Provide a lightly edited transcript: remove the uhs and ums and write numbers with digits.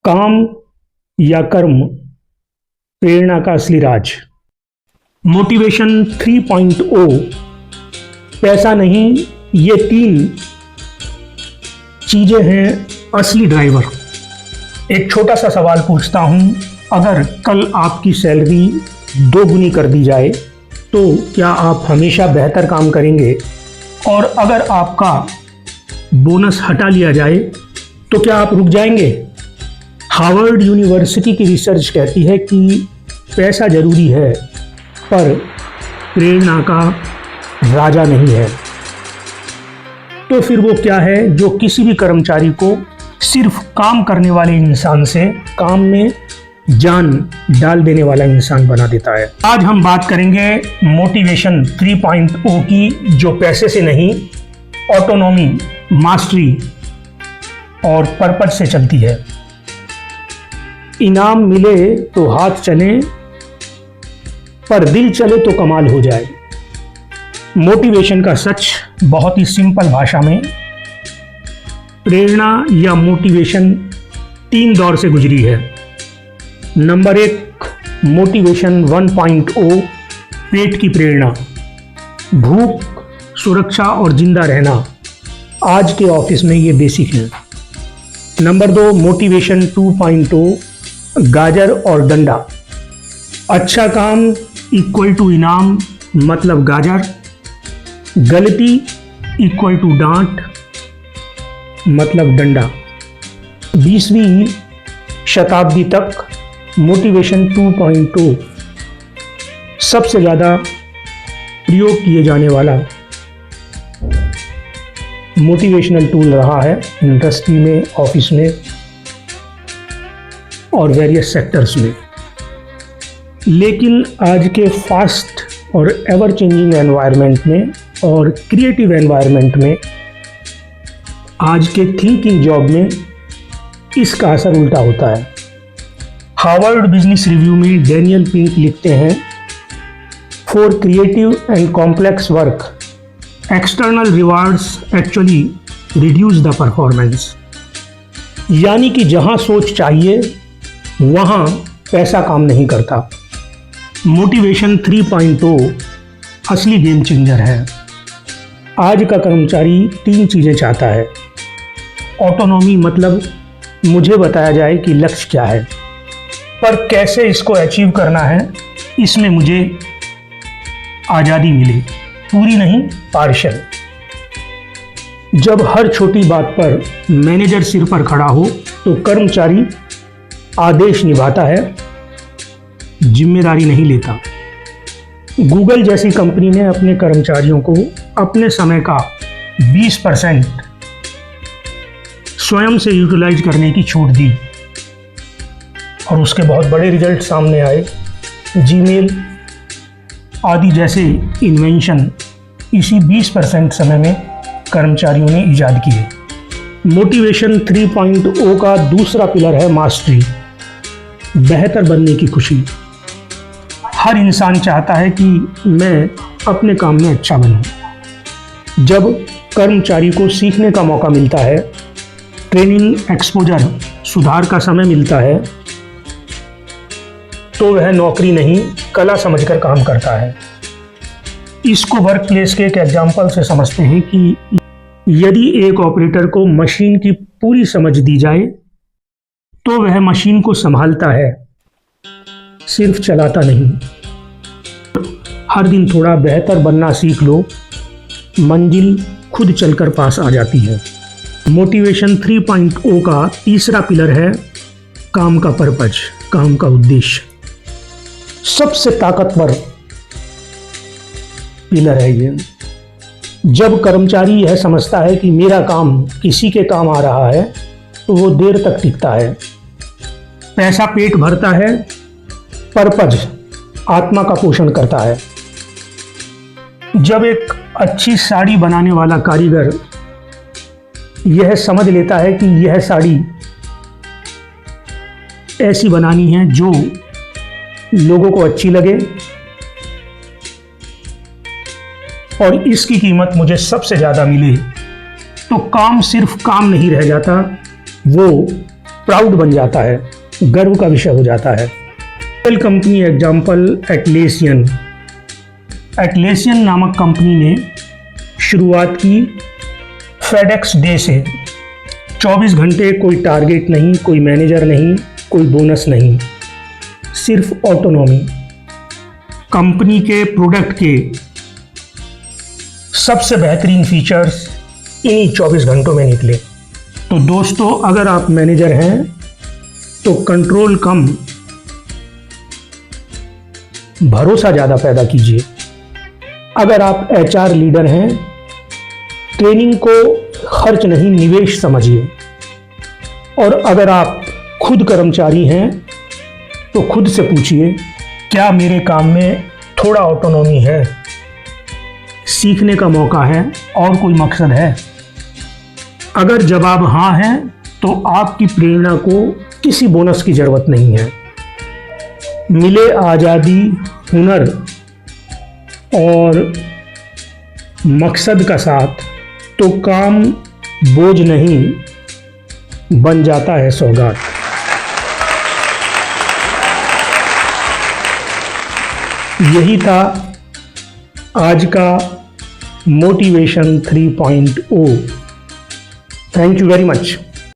काम या कर्म, प्रेरणा का असली राज। मोटिवेशन 3.0 पैसा नहीं, ये 3 चीजें हैं असली ड्राइवर। एक छोटा सा सवाल पूछता हूं, अगर कल आपकी सैलरी 2 गुनी कर दी जाए तो क्या आप हमेशा बेहतर काम करेंगे? और अगर आपका बोनस हटा लिया जाए तो क्या आप रुक जाएंगे? हार्वर्ड यूनिवर्सिटी की रिसर्च कहती है कि पैसा जरूरी है पर प्रेरणा का राजा नहीं है। तो फिर वो क्या है जो किसी भी कर्मचारी को सिर्फ काम करने वाले इंसान से काम में जान डाल देने वाला इंसान बना देता है। आज हम बात करेंगे मोटिवेशन 3.0 की, जो पैसे से नहीं, ऑटोनॉमी, मास्टरी और पर्पज से चलती है। इनाम मिले तो हाथ चले, पर दिल चले तो कमाल हो जाए। मोटिवेशन का सच बहुत ही सिंपल भाषा में, प्रेरणा या मोटिवेशन 3 दौर से गुजरी है। नंबर 1, मोटिवेशन 1.0 पेट की प्रेरणा, भूख, सुरक्षा और जिंदा रहना। आज के ऑफिस में ये बेसिक है। नंबर 2, मोटिवेशन 2.0 गाजर और डंडा, अच्छा काम इक्वल टू इनाम मतलब गाजर, गलती इक्वल टू डांट मतलब डंडा। 20वीं शताब्दी तक मोटिवेशन 2.0 सबसे ज़्यादा प्रयोग किए जाने वाला मोटिवेशनल टूल रहा है, इंडस्ट्री में, ऑफिस में और वेरियस सेक्टर्स में। लेकिन आज के फास्ट और एवर चेंजिंग एनवायरनमेंट में और क्रिएटिव एनवायरनमेंट में, आज के थिंकिंग जॉब में इसका असर उल्टा होता है। हार्वर्ड बिजनेस रिव्यू में डैनियल पिंक लिखते हैं, for creative and complex work external rewards actually reduce the performance. यानी कि जहां सोच चाहिए वहां पैसा काम नहीं करता। मोटिवेशन 3.0 असली गेम चेंजर है। आज का कर्मचारी 3 चीजें चाहता है। ऑटोनॉमी मतलब मुझे बताया जाए कि लक्ष्य क्या है, पर कैसे इसको अचीव करना है इसमें मुझे आज़ादी मिले, पूरी नहीं, पार्शियल। जब हर छोटी बात पर मैनेजर सिर पर खड़ा हो तो कर्मचारी आदेश निभाता है, जिम्मेदारी नहीं लेता। गूगल जैसी कंपनी ने अपने कर्मचारियों को अपने समय का 20% स्वयं से यूटिलाइज करने की छूट दी और उसके बहुत बड़े रिजल्ट सामने आए। जीमेल आदि जैसे इन्वेंशन इसी 20% समय में कर्मचारियों ने ईजाद किए। मोटिवेशन 3.0 का दूसरा पिलर है मास्टरी, बेहतर बनने की खुशी। हर इंसान चाहता है कि मैं अपने काम में अच्छा बनूं। जब कर्मचारी को सीखने का मौका मिलता है, ट्रेनिंग, एक्सपोजर, सुधार का समय मिलता है, तो वह नौकरी नहीं, कला समझकर काम करता है। इसको वर्क प्लेस के एक एग्जाम्पल से समझते हैं कि यदि एक ऑपरेटर को मशीन की पूरी समझ दी जाए तो वह मशीन को संभालता है, सिर्फ चलाता नहीं। हर दिन थोड़ा बेहतर बनना सीख लो, मंजिल खुद चलकर पास आ जाती है। मोटिवेशन 3.0 का तीसरा पिलर है काम का पर्पज, काम का उद्देश्य। सबसे ताकतवर पिलर है ये। जब कर्मचारी यह समझता है कि मेरा काम किसी के काम आ रहा है तो वो देर तक टिकता है। पैसा पेट भरता है, पर्पज आत्मा का पोषण करता है। जब एक अच्छी साड़ी बनाने वाला कारीगर यह समझ लेता है कि यह साड़ी ऐसी बनानी है जो लोगों को अच्छी लगे और इसकी कीमत मुझे सबसे ज़्यादा मिले, तो काम सिर्फ काम नहीं रह जाता, वो प्राउड बन जाता है, गर्व का विषय हो जाता है। Company example एटलेसियन। एटलेसियन नामक कंपनी ने शुरुआत की फेडेक्स डे से। 24 घंटे कोई टारगेट नहीं, कोई मैनेजर नहीं, कोई बोनस नहीं, सिर्फ ऑटोनॉमी। कंपनी के प्रोडक्ट के सबसे बेहतरीन फीचर्स इन्हीं 24 घंटों में निकले। तो दोस्तों, अगर आप मैनेजर हैं तो कंट्रोल कम, भरोसा ज़्यादा पैदा कीजिए। अगर आप एचआर लीडर हैं, ट्रेनिंग को खर्च नहीं निवेश समझिए। और अगर आप खुद कर्मचारी हैं तो खुद से पूछिए, क्या मेरे काम में थोड़ा ऑटोनॉमी है, सीखने का मौका है और कोई मकसद है? अगर जवाब हाँ है तो आपकी प्रेरणा को किसी बोनस की जरूरत नहीं है। मिले आज़ादी, हुनर और मकसद का साथ तो काम बोझ नहीं बन जाता है सौगात। यही था आज का motivation 3.0। Thank you very much.